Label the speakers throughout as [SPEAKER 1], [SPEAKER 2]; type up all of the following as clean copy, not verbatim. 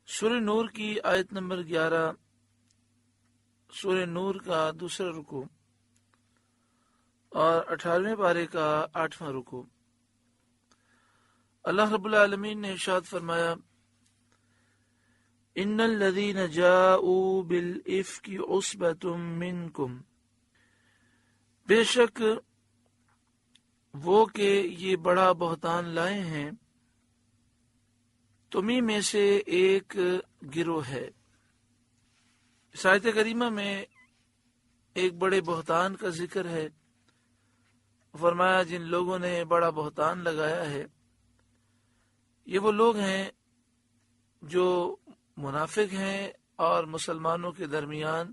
[SPEAKER 1] سورہ نور کی آیت نمبر 11، سورہ نور کا دوسرا رکوع اور 18ویں پارے کا 8واں رکوع۔ اللہ رب العالمین نے ارشاد فرمایا، ان الذین جاؤوا بالافک عصبۃ منکم، بے شک وہ کہ یہ بڑا بہتان لائے ہیں تمہیں میں سے ایک گروہ ہے۔ اس آیت کریمہ میں ایک بڑے بہتان کا ذکر ہے۔ فرمایا جن لوگوں نے بڑا بہتان لگایا ہے یہ وہ لوگ ہیں جو منافق ہیں اور مسلمانوں کے درمیان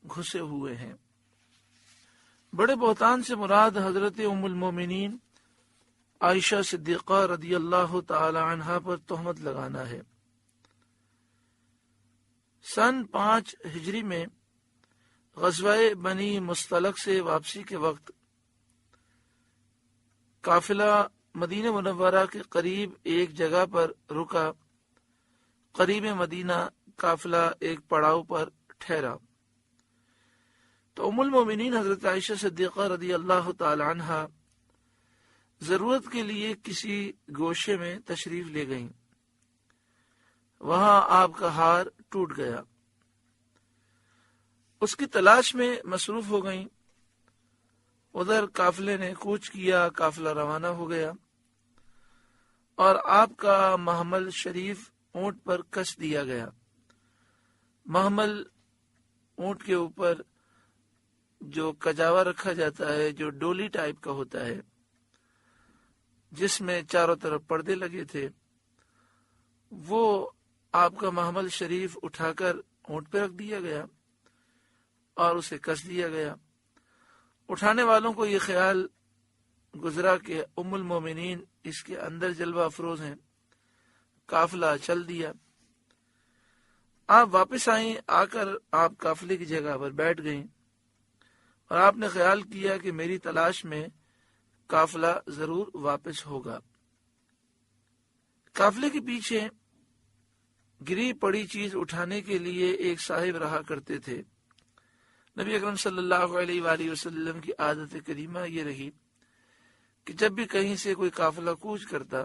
[SPEAKER 1] گھسے ہوئے ہیں۔ بڑے بہتان سے مراد حضرت ام المومنین عائشہ صدیقہ رضی اللہ تعالی عنہا پر تہمت لگانا ہے۔ سن 5 ہجری میں غزوہ بنی مصطلق سے واپسی کے وقت قافلہ مدینہ منورہ کے قریب ایک جگہ پر رکا۔ قریب مدینہ قافلہ ایک پڑاؤ پر ٹھہرا تو ام المومنین حضرت عائشہ صدیقہ رضی اللہ تعالی عنہا ضرورت کے لیے کسی گوشے میں تشریف لے گئیں۔ وہاں آپ کا ہار ٹوٹ گیا، اس کی تلاش میں مصروف ہو گئیں۔ ادھر قافلے نے کوچ کیا، قافلہ روانہ ہو گیا اور آپ کا محمل شریف اونٹ پر کس دیا گیا۔ محمل اونٹ کے اوپر جو کجاوا رکھا جاتا ہے، جو ڈولی ٹائپ کا ہوتا ہے جس میں چاروں طرف پردے لگے تھے، وہ آپ کا محمل شریف اٹھا کر اونٹ پہ رکھ دیا گیا اور اسے کس دیا گیا۔ اٹھانے والوں کو یہ خیال گزرا کہ ام المومنین اس کے اندر جلوہ افروز ہیں۔ قافلہ چل دیا۔ آپ واپس آئیں، آ کر آپ قافلے کی جگہ پر بیٹھ گئیں اور آپ نے خیال کیا کہ میری تلاش میں قافلہ ضرور واپس ہوگا۔ قافلے کے پیچھے گری پڑی چیز اٹھانے کے لیے ایک صاحب رہا کرتے تھے۔ نبی اکرم صلی اللہ علیہ وآلہ وسلم کی عادت کریمہ یہ رہی کہ جب بھی کہیں سے کوئی قافلہ کوچ کرتا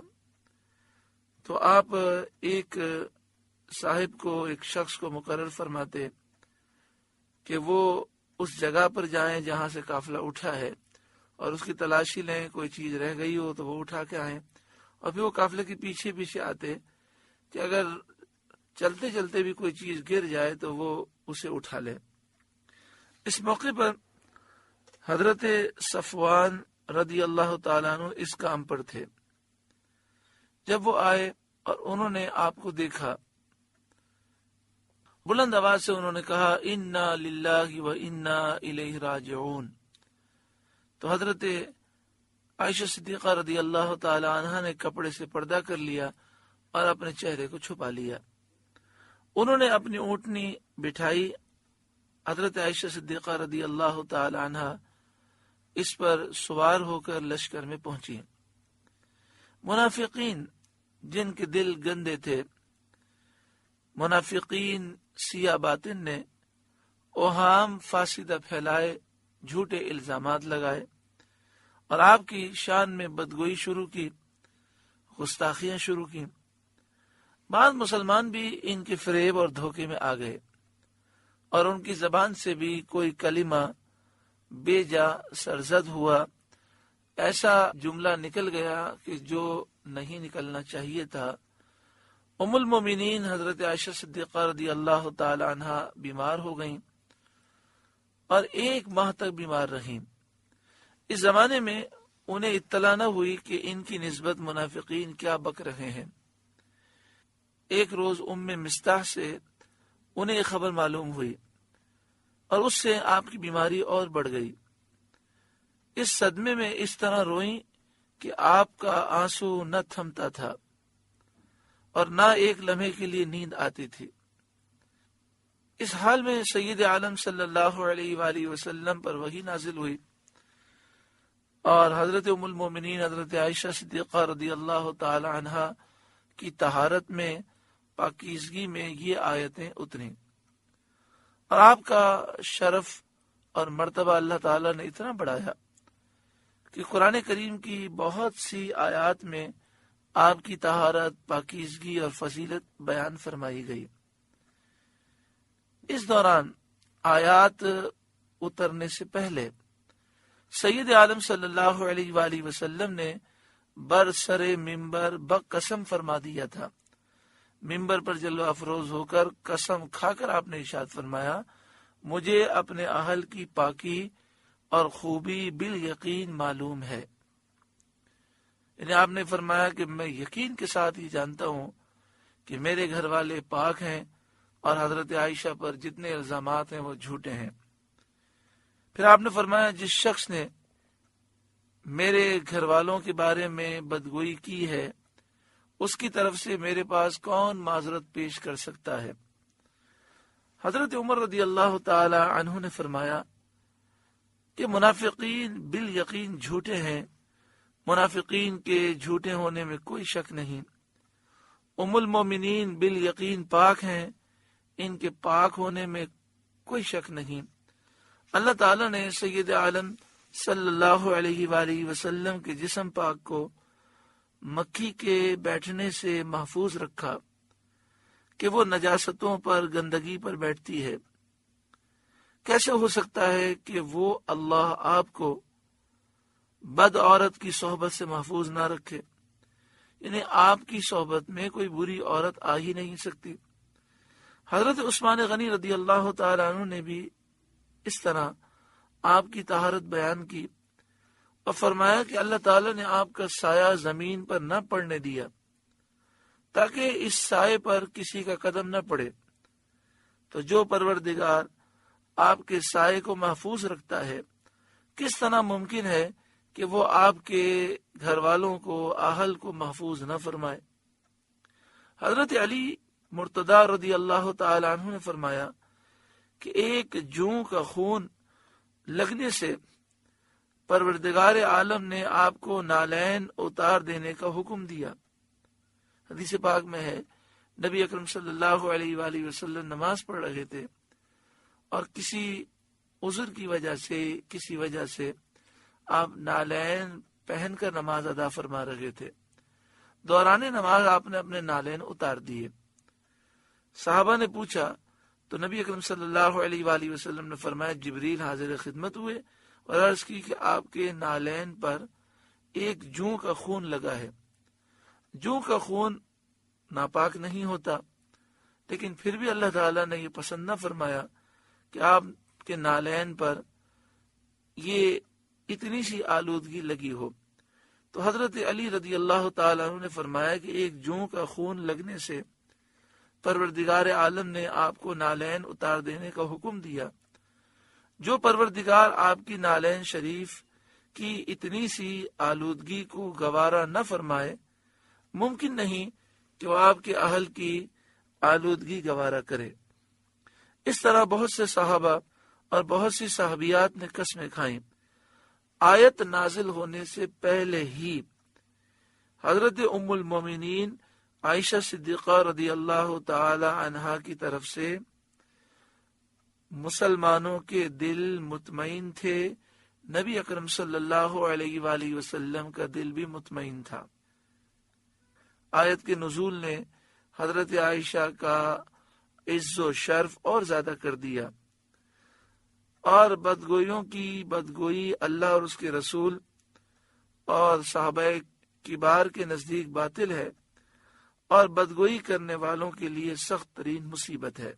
[SPEAKER 1] تو آپ ایک صاحب کو، ایک شخص کو مقرر فرماتے کہ وہ اس جگہ پر جائیں جہاں سے قافلہ اٹھا ہے اور اس کی تلاشی لیں، کوئی چیز رہ گئی ہو تو وہ اٹھا کے آئیں، اور پھر وہ قافلے کے پیچھے پیچھے آتے کہ اگر چلتے چلتے بھی کوئی چیز گر جائے تو وہ اسے اٹھا لے۔ اس موقع پر حضرت صفوان رضی اللہ تعالیٰ عنہ اس کام پر تھے۔ جب وہ آئے اور انہوں نے آپ کو دیکھا، بلند آواز سے انہوں نے کہا، انا للہ و انا الیہ راجعون۔ تو حضرت عائشہ صدیقہ رضی اللہ تعالی عنہا نے کپڑے سے پردہ کر لیا اور اپنے چہرے کو چھپا لیا۔ انہوں نے اپنی اونٹنی بٹھائی۔ حضرت عائشہ صدیقہ رضی اللہ تعالی عنہا اس پر سوار ہو کر لشکر میں پہنچی۔ منافقین جن کے دل گندے تھے، منافقین سیاہ باطن نے اوہام فاسدہ پھیلائے، جھوٹے الزامات لگائے اور آپ کی شان میں بدگوئی شروع کی، گستاخیاں شروع کی۔ بعض مسلمان بھی ان کے فریب اور دھوکے میں آ گئے اور ان کی زبان سے بھی کوئی کلمہ بے جا سرزد ہوا، ایسا جملہ نکل گیا کہ جو نہیں نکلنا چاہیے تھا۔ ام المومنین حضرت عائشہ صدیقہ رضی اللہ تعالی عنہا بیمار ہو گئیں اور 1 ماہ تک بیمار رہیں۔ اس زمانے میں انہیں اطلاع نہ ہوئی کہ ان کی نسبت منافقین کیا بک رہے ہیں۔ ایک روز ام مستح سے انہیں یہ خبر معلوم ہوئی اور اس سے آپ کی بیماری اور بڑھ گئی۔ اس صدمے میں اس طرح روئیں کہ آپ کا آنسو نہ تھمتا تھا اور نہ ایک لمحے کے لیے نیند آتی تھی۔ اس حال میں سید عالم صلی اللہ علیہ وآلہ وسلم پر وحی نازل ہوئی اور حضرت ام المومنین حضرت عائشہ صدیقہ رضی اللہ تعالی عنہا کی طہارت میں پاکیزگی میں یہ آیتیں اتری، اور آپ کا شرف اور مرتبہ اللہ تعالیٰ نے اتنا بڑھایا کہ قرآن کریم کی بہت سی آیات میں آپ کی طہارت، پاکیزگی اور فضیلت بیان فرمائی گئی۔ اس دوران آیات اترنے سے پہلے سید عالم صلی اللہ علیہ وآلہ وسلم نے برسر ممبر قسم فرما دیا تھا۔ ممبر پر جلوہ افروز ہو کر قسم کھا کر آپ نے ارشاد فرمایا، مجھے اپنے اہل کی پاکی اور خوبی بالیقین معلوم ہے۔ یعنی آپ نے فرمایا کہ میں یقین کے ساتھ یہ جانتا ہوں کہ میرے گھر والے پاک ہیں اور حضرت عائشہ پر جتنے الزامات ہیں وہ جھوٹے ہیں۔ پھر آپ نے فرمایا، جس شخص نے میرے گھر والوں کے بارے میں بدگوئی کی ہے اس کی طرف سے میرے پاس کون معذرت پیش کر سکتا ہے؟ حضرت عمر رضی اللہ تعالی عنہ نے فرمایا کہ منافقین بالیقین جھوٹے ہیں، منافقین کے جھوٹے ہونے میں کوئی شک نہیں۔ ام المومنین بالیقین پاک ہیں، ان کے پاک ہونے میں کوئی شک نہیں۔ اللہ تعالیٰ نے سید عالم صلی اللہ علیہ وآلہ وسلم کے جسم پاک کو مکھی کے بیٹھنے سے محفوظ رکھا کہ وہ نجاستوں پر، گندگی پر بیٹھتی ہے۔ کیسے ہو سکتا ہے کہ وہ اللہ آپ کو بد عورت کی صحبت سے محفوظ نہ رکھے؟ یعنی آپ کی صحبت میں کوئی بری عورت آ ہی نہیں سکتی۔ حضرت عثمان غنی رضی اللہ تعالیٰ عنہ نے بھی اس طرح آپ کی طہارت بیان کی اور فرمایا کہ اللہ تعالیٰ نے آپ کا سایہ زمین پر نہ پڑنے دیا تاکہ اس سائے پر کسی کا قدم نہ پڑے۔ تو جو پروردگار آپ کے سائے کو محفوظ رکھتا ہے، کس طرح ممکن ہے کہ وہ آپ کے گھر والوں کو، اہل کو محفوظ نہ فرمائے؟ حضرت علی مرتضی رضی اللہ تعالی عنہ نے فرمایا کہ ایک جوں کا خون لگنے سے پروردگار عالم نے آپ کو نالین اتار دینے کا حکم دیا۔ حدیث پاک میں ہے، نبی اکرم صلی اللہ علیہ وآلہ وسلم نماز پڑھ رہے تھے اور کسی عذر کی وجہ سے آپ نالین پہن کر نماز ادا فرما رہے تھے۔ دوران نماز آپ نے اپنے نالین اتار دیے۔ صحابہ نے پوچھا تو نبی اکرم صلی اللہ علیہ وآلہ وسلم نے فرمایا، جبریل حاضر خدمت ہوئے اور عرض کی کہ آپ کے نالین پر ایک جوں کا خون لگا ہے۔ جوں کا خون ناپاک نہیں ہوتا، لیکن پھر بھی اللہ تعالیٰ نے یہ پسند نہ فرمایا کہ آپ کے نالین پر یہ اتنی سی آلودگی لگی ہو۔ تو حضرت علی رضی اللہ تعالیٰ عنہ نے فرمایا کہ ایک جوں کا خون لگنے سے پروردگار عالم نے آپ کو نالین اتار دینے کا حکم دیا۔ جو پروردگار آپ کی نالین شریف کی اتنی سی آلودگی کو گوارا نہ فرمائے، ممکن نہیں کہ وہ آپ کے اہل کی آلودگی گوارا کرے۔ اس طرح بہت سے صحابہ اور بہت سی صحابیات نے قسمیں کھائیں۔ آیت نازل ہونے سے پہلے ہی حضرت ام المومنین عائشہ صدیقہ رضی اللہ تعالی عنہا کی طرف سے مسلمانوں کے دل مطمئن تھے، نبی اکرم صلی اللہ علیہ وآلہ وسلم کا دل بھی مطمئن تھا۔ آیت کے نزول نے حضرت عائشہ کا عز و شرف اور زیادہ کر دیا، اور بدگوئیوں کی بدگوئی اللہ اور اس کے رسول اور صحابہ کبار کے نزدیک باطل ہے، اور بدگوئی کرنے والوں کے لیے سخت ترین مصیبت ہے۔